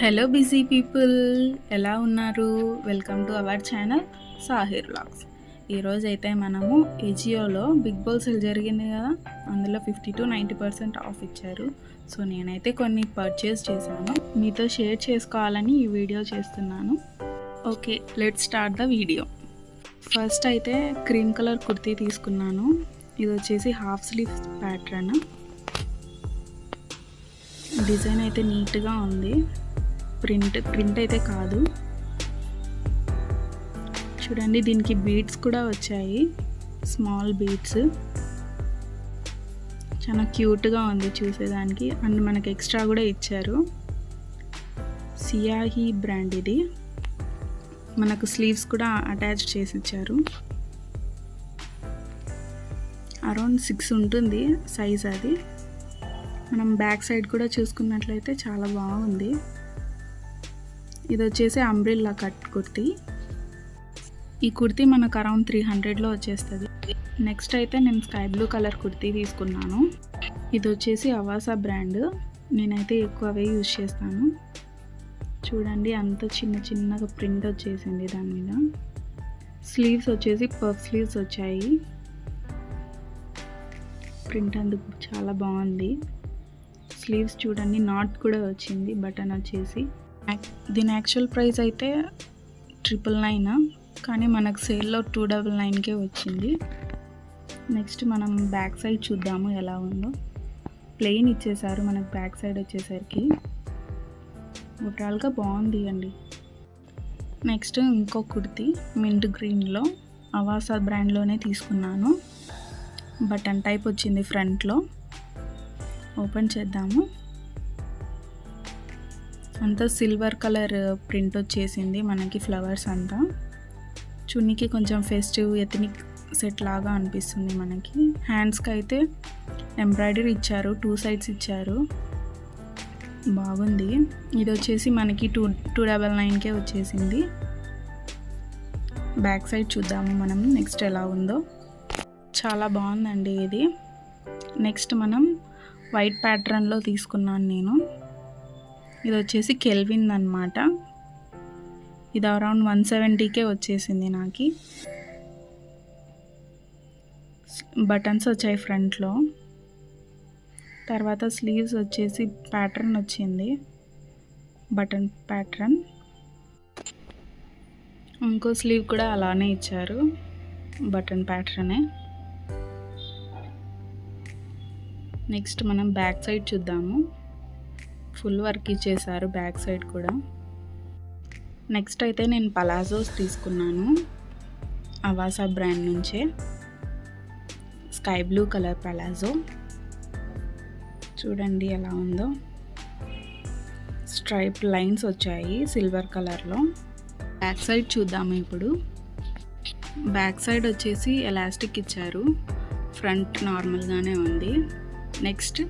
Hello busy people, ఎలా ఉన్నారు? Welcome to our channel Sahir vlogs. ఈరోజు అయితే మనము ఏజియోలో బిగ్ బోల్ సేల్ జరిగింది కదా, అందులో 50 to 90% ఆఫ్ ఇచ్చారు. సో నేనైతే కొన్ని పర్చేస్ చేశాను, మీతో షేర్ చేసుకోవాలని ఈ వీడియో చేస్తున్నాను. Okay, let's start the video. First అయితే క్రీమ్ కలర్ కుర్తీ తీసుకున్నాను. ఇది వచ్చేసి హాఫ్ స్లీవ్ ప్యాటర్న్. డిజైన్ అయితే నీట్గా ఉంది. ప్రింట్ అయితే కాదు. చూడండి, దీనికి బీడ్స్ కూడా వచ్చాయి, స్మాల్ బీడ్స్. చాలా క్యూట్గా ఉంది చూసేదానికి. అండ్ మనకి ఎక్స్ట్రా కూడా ఇచ్చారు. సియాహీ బ్రాండ్ ఇది. మనకు స్లీవ్స్ కూడా అటాచ్ చేసి ఇచ్చారు. అరౌండ్ 6 ఉంటుంది సైజ్ అది. మనం బ్యాక్ సైడ్ కూడా చూసుకున్నట్లయితే చాలా బాగుంది. ఇది వచ్చేసి అంబ్రిల్లా కట్ కుర్తీ. ఈ కుర్తీ మనకు అరౌండ్ 300లో వచ్చేస్తుంది. నెక్స్ట్ అయితే నేను స్కై బ్లూ కలర్ కుర్తీ తీసుకున్నాను. ఇది వచ్చేసి అవాసా బ్రాండ్. నేనైతే ఎక్కువ అవే యూజ్ చేస్తాను. చూడండి, అంత చిన్నగా ప్రింట్ వచ్చేసింది దాని మీద. స్లీవ్స్ వచ్చేసి పఫ్ స్లీవ్స్ వచ్చాయి. ప్రింట్ అందుకు చాలా బాగుంది. స్లీవ్స్ చూడండి, నాట్ కూడా వచ్చింది, బటన్ వచ్చేసి. దీని యాక్చువల్ ప్రైస్ అయితే 999, కానీ మనకు సేల్లో 299కే వచ్చింది. నెక్స్ట్ మనం బ్యాక్ సైడ్ చూద్దాము ఎలా ఉందో. ప్లెయిన్ ఇచ్చేసారు మనకు బ్యాక్ సైడ్ వచ్చేసరికి. ఓవరాల్గా బాగుంది అండి. నెక్స్ట్ ఇంకో కుర్తీ మింట్ గ్రీన్లో అవాసా బ్రాండ్లోనే తీసుకున్నాను. బటన్ టైప్ వచ్చింది ఫ్రంట్లో. ఓపెన్ చేద్దాము. అంతా సిల్వర్ కలర్ ప్రింట్ వచ్చేసింది మనకి, ఫ్లవర్స్ అంతా. చున్నీకి కొంచెం ఫెస్టివ్ ఎథనిక్ సెట్ లాగా అనిపిస్తుంది మనకి. హ్యాండ్స్కి అయితే ఎంబ్రాయిడరీ ఇచ్చారు, 2 సైడ్స్ ఇచ్చారు. బాగుంది. ఇది వచ్చేసి మనకి 299కే వచ్చేసింది. బ్యాక్ సైడ్ చూద్దాము మనం నెక్స్ట్ ఎలా ఉందో. చాలా బాగుందండి ఇది. నెక్స్ట్ మనం వైట్ ప్యాటర్న్లో తీసుకున్నాను నేను. ఇది వచ్చేసి కెల్విన్ అన్నమాట. ఇది అరౌండ్ 170కే వచ్చేసింది నాకు. బటన్స్ వచ్చాయి ఫ్రంట్లో. తర్వాత స్లీవ్స్ వచ్చేసి ప్యాటర్న్ వచ్చింది, బటన్ ప్యాటర్న్. ఇంకో స్లీవ్ కూడా అలానే ఇచ్చారు, బటన్ ప్యాటర్నే. నెక్స్ట్ మనం బ్యాక్ సైడ్ చూద్దాము. ఫుల్ వర్క్ ఇచ్చేసారు బ్యాక్ సైడ్ కూడా. నెక్స్ట్ అయితే నేను పలాజోస్ తీసుకున్నాను అవాసా బ్రాండ్ నుంచే. Sky blue colour palazzo. చూడండి ఎలా ఉందో. స్ట్రైప్ లైన్స్ వచ్చాయి సిల్వర్ కలర్లో. బ్యాక్ సైడ్ చూద్దాము ఇప్పుడు. బ్యాక్ సైడ్ వచ్చేసి ఎలాస్టిక్ ఇచ్చారు, ఫ్రంట్ నార్మల్గానే ఉంది. నెక్స్ట్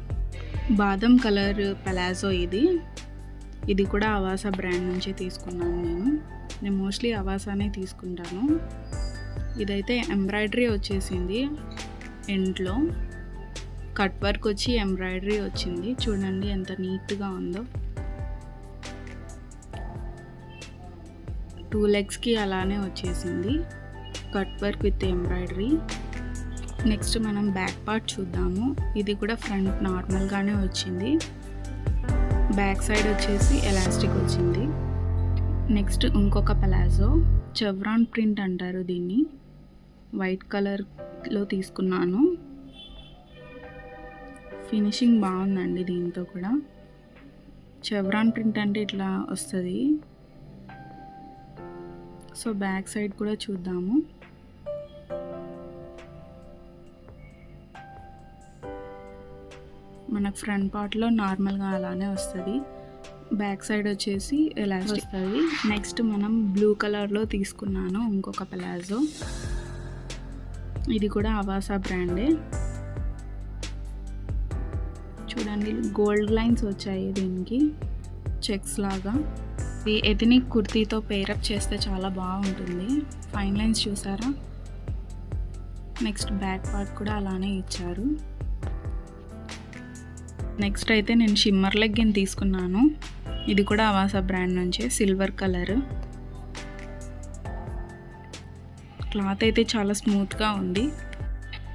బాదం కలర్ పలాజో ఇది. ఇది కూడా అవాసా బ్రాండ్ నుంచి తీసుకున్నాను నేను మోస్ట్లీ అవాసానే తీసుకుంటాను. ఇదైతే ఎంబ్రాయిడరీ వచ్చేసింది ఎండ్లో. కట్ వర్క్ వచ్చి ఎంబ్రాయిడరీ వచ్చింది. చూడండి ఎంత నీట్గా ఉందో. 2 లెగ్స్కి అలానే వచ్చేసింది, cut work with embroidery. Next మనం బ్యాక్ పార్ట్ చూద్దాము. ఇది కూడా ఫ్రంట్ నార్మల్గానే వచ్చింది. బ్యాక్ సైడ్ వచ్చేసి ఎలాస్టిక్ వచ్చింది. నెక్స్ట్ ఇంకొక పలాజో, చెవ్రాన్ ప్రింట్ అంటారు దీన్ని. వైట్ కలర్లో తీసుకున్నాను. ఫినిషింగ్ బాగుందండి దీంతో కూడా. చెవ్రాన్ ప్రింట్ అంటే ఇట్లా వస్తుంది. సో బ్యాక్ సైడ్ కూడా చూద్దాము. మనకు ఫ్రంట్ పార్ట్లో నార్మల్గా అలానే వస్తుంది, బ్యాక్ సైడ్ వచ్చేసి ఎలాస్టిక్ వస్తుంది. నెక్స్ట్ మనం బ్లూ కలర్లో తీసుకున్నాను ఇంకొక పలాజో. ఇది కూడా అవాసా బ్రాండే. చూడండి, గోల్డ్ లైన్స్ వచ్చాయి దీనికి, చెక్స్ లాగా. ఇది ఎథనిక్ కుర్తీతో పేరప్ చేస్తే చాలా బాగుంటుంది. ఫైన్ లైన్స్ చూసారా. నెక్స్ట్ బ్యాక్ పార్ట్ కూడా అలానే ఇచ్చారు. నెక్స్ట్ అయితే నేను షిమ్మర్ లెగ్గిన్ తీసుకున్నాను. ఇది కూడా అవాసా బ్రాండ్ నుంచే, సిల్వర్ కలర్. క్లాత్ అయితే చాలా స్మూత్గా ఉంది.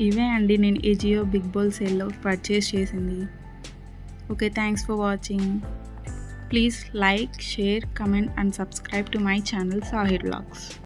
ఇవే అండి నేను ఏజియో బిగ్ బోల్ సేల్లో పర్చేస్ చేసింది. Okay, thanks for watching. Please like, share, comment and subscribe to my channel Sahir vlogs.